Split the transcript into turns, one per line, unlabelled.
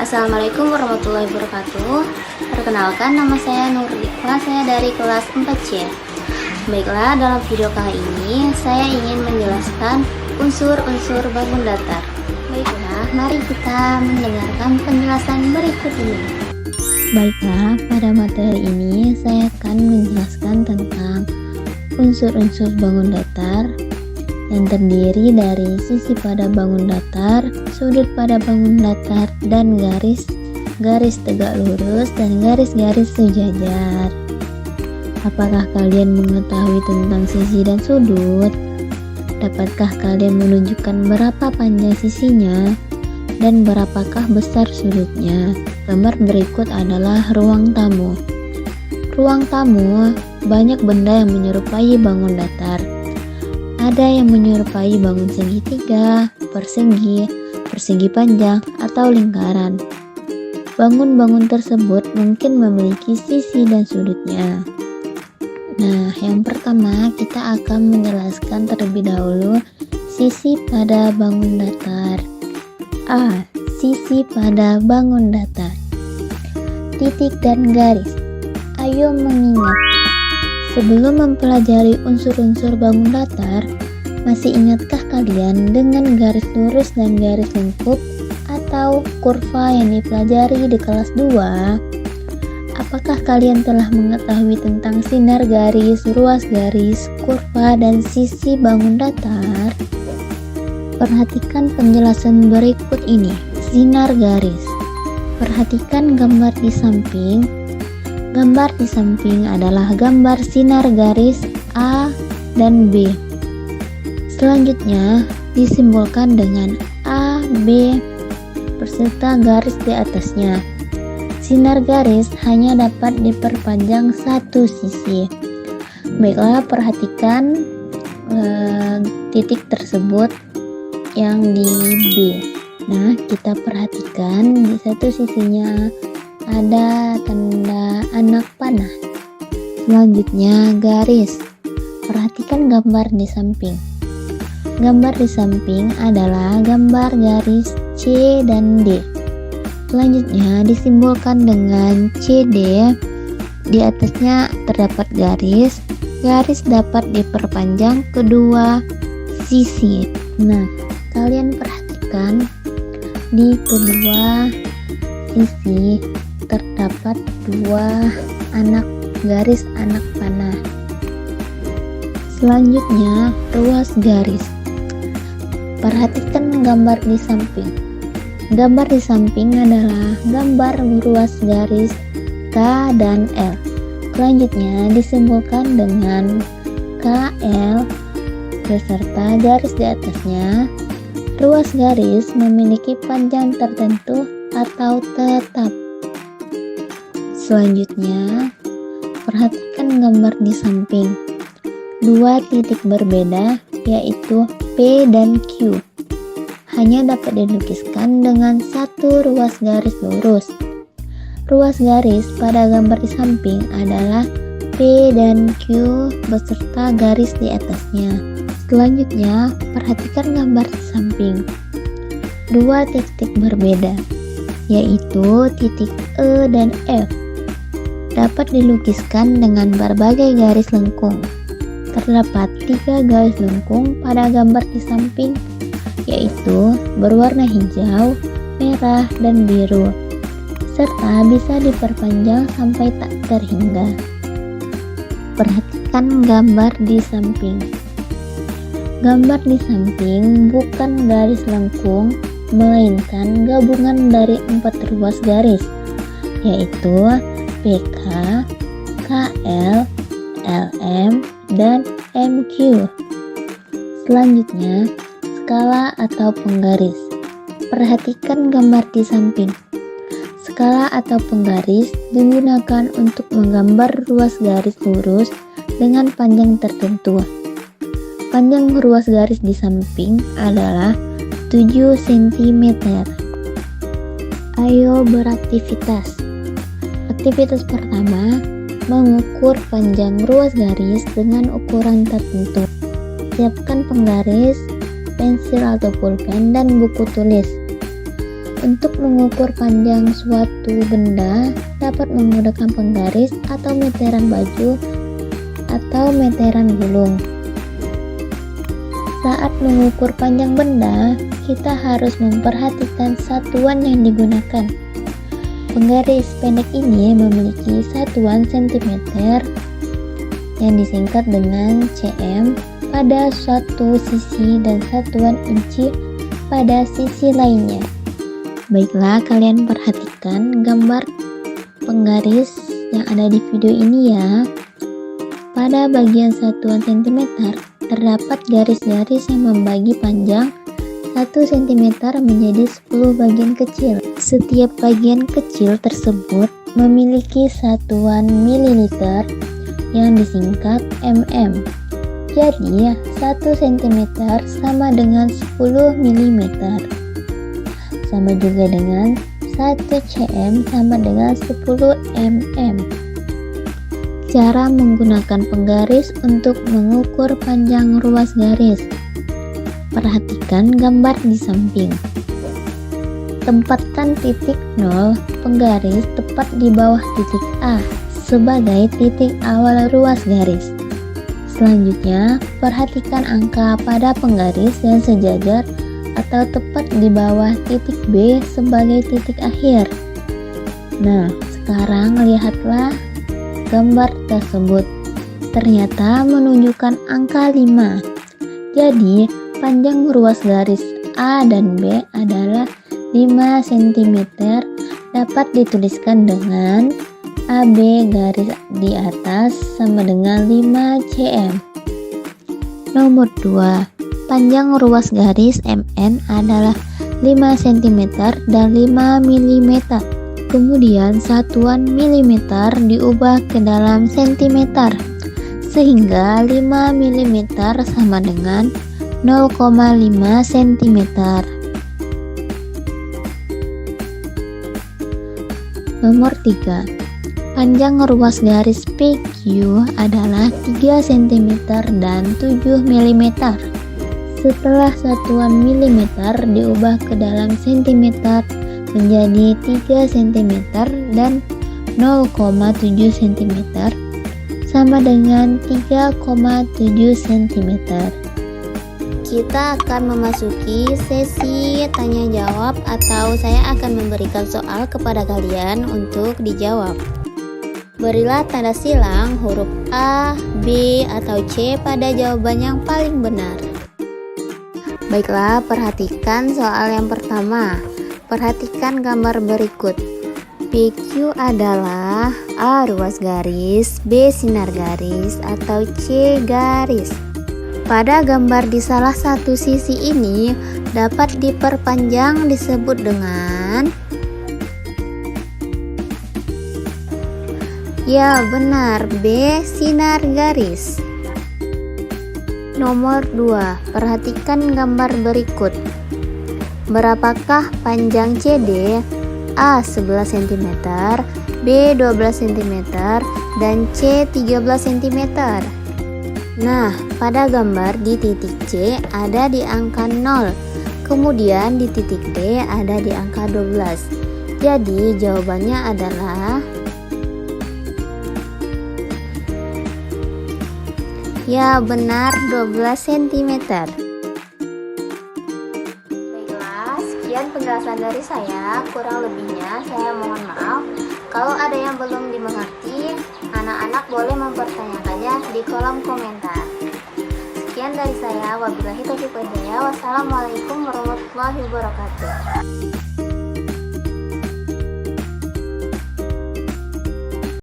Assalamualaikum warahmatullahi wabarakatuh. Perkenalkan, nama saya Nurli. Saya dari kelas 4C. Baiklah, dalam video kali ini saya ingin menjelaskan unsur-unsur bangun datar. Baiklah, mari kita mendengarkan penjelasan berikut ini.
Baiklah, pada materi ini saya akan menjelaskan tentang unsur-unsur bangun datar yang terdiri dari sisi pada bangun datar, sudut pada bangun datar, dan garis tegak lurus dan garis-garis sejajar. Apakah kalian mengetahui tentang sisi dan sudut? Dapatkah kalian menunjukkan berapa panjang sisinya dan berapakah besar sudutnya? Gambar berikut adalah ruang tamu. Ruang tamu banyak benda yang menyerupai bangun datar. Ada yang menyerupai bangun segitiga, persegi panjang, atau lingkaran. Bangun-bangun tersebut mungkin memiliki sisi dan sudutnya. Nah, yang pertama kita akan menjelaskan terlebih dahulu sisi pada bangun datar. A. Sisi pada bangun datar. Titik dan garis. Ayo mengingat. Sebelum mempelajari unsur-unsur bangun datar, masih ingatkah kalian dengan garis lurus dan garis lengkup atau kurva yang dipelajari di kelas 2? Apakah kalian telah mengetahui tentang sinar garis, ruas garis, kurva, dan sisi bangun datar? Perhatikan penjelasan berikut ini. Sinar garis. Perhatikan gambar di samping. Gambar di samping adalah gambar sinar garis A dan B. Selanjutnya disimbolkan dengan A, B, beserta garis di atasnya. Sinar garis hanya dapat diperpanjang satu sisi. Baiklah, perhatikan titik tersebut yang di B. Nah, kita perhatikan di satu sisinya ada tanda anak panah. Selanjutnya garis. Perhatikan gambar di samping. Gambar di samping adalah gambar garis C dan D. Selanjutnya disimbolkan dengan CD. Di atasnya terdapat garis. Garis dapat diperpanjang kedua sisi. Nah, kalian perhatikan di kedua sisi terdapat dua garis anak panah. Selanjutnya ruas garis. Perhatikan gambar di samping. Gambar di samping adalah gambar ruas garis K dan L. Selanjutnya disimbolkan dengan KL beserta garis di atasnya. Ruas garis memiliki panjang tertentu atau tetap. Selanjutnya, perhatikan gambar di samping. Dua titik berbeda, yaitu P dan Q, hanya dapat dilukiskan dengan satu ruas garis lurus. Ruas garis pada gambar di samping adalah P dan Q beserta garis di atasnya. Selanjutnya, perhatikan gambar di samping. Dua titik berbeda, yaitu titik E dan F, dapat dilukiskan dengan berbagai garis lengkung. Terdapat 3 garis lengkung pada gambar di samping, yaitu berwarna hijau, merah, dan biru, serta bisa diperpanjang sampai tak terhingga. Perhatikan gambar di samping. Gambar di samping bukan garis lengkung, melainkan gabungan dari 4 ruas garis, yaitu PK, KL, LM, dan MQ. Selanjutnya, skala atau penggaris. Perhatikan gambar di samping. Skala atau penggaris digunakan untuk menggambar ruas garis lurus dengan panjang tertentu. Panjang ruas garis di samping adalah 7 cm. Ayo beraktivitas. Aktivitas pertama, mengukur panjang ruas garis dengan ukuran tertentu. Siapkan penggaris, pensil atau pulpen, dan buku tulis. Untuk mengukur panjang suatu benda, dapat menggunakan penggaris atau meteran baju atau meteran gulung. Saat mengukur panjang benda, kita harus memperhatikan satuan yang digunakan. Penggaris pendek ini memiliki satuan cm yang disingkat dengan cm pada suatu sisi dan satuan inci pada sisi lainnya. Baiklah, kalian perhatikan gambar penggaris yang ada di video ini ya. Pada bagian satuan cm terdapat garis-garis yang membagi panjang 1 cm menjadi 10 bagian kecil. Setiap bagian kecil tersebut memiliki satuan mililiter yang disingkat mm. Jadi 1 cm sama dengan 10 mm. Sama juga dengan 1 cm sama dengan 10 mm. Cara menggunakan penggaris untuk mengukur panjang ruas garis. Perhatikan gambar di samping. Tempatkan titik 0 penggaris tepat di bawah titik A sebagai titik awal ruas garis. Selanjutnya, perhatikan angka pada penggaris yang sejajar atau tepat di bawah titik B sebagai titik akhir. Nah, sekarang lihatlah gambar tersebut. Ternyata menunjukkan angka 5. Jadi, panjang ruas garis A dan B adalah 5 cm, dapat dituliskan dengan AB garis di atas sama dengan 5 cm. Nomor 2. Panjang ruas garis MN adalah 5 cm dan 5 mm. Kemudian satuan milimeter diubah ke dalam sentimeter, sehingga 5 mm sama dengan 0,5 cm. Nomor 3. Panjang ruas garis PQ adalah 3 cm dan 7 mm. Setelah satuan milimeter diubah ke dalam sentimeter menjadi 3 cm dan 0,7 cm sama dengan 3,7 cm.
Kita akan memasuki sesi tanya jawab atau saya akan memberikan soal kepada kalian untuk dijawab. Berilah tanda silang huruf A, B, atau C pada jawaban yang paling benar. Baiklah, perhatikan soal yang pertama. Perhatikan gambar berikut. PQ adalah A ruas garis, B sinar garis, atau C garis. Pada gambar di salah satu sisi ini dapat diperpanjang disebut dengan... Ya, benar, B sinar garis. Nomor 2. Perhatikan gambar berikut. Berapakah panjang CD? A 11 cm, B 12 cm, dan C 13 cm. Nah, pada gambar di titik C ada di angka 0, kemudian di titik D ada di angka 12. Jadi jawabannya adalah... Ya, benar, 12 cm. Baiklah, sekian penjelasan dari saya. Kurang lebihnya saya mohon maaf. Kalau ada yang belum dimengerti, anak-anak boleh mempertanyakannya di kolom komentar. Sekian dari saya. Wabillahi taufiq wal hidayah. Wassalamualaikum warahmatullahi wabarakatuh.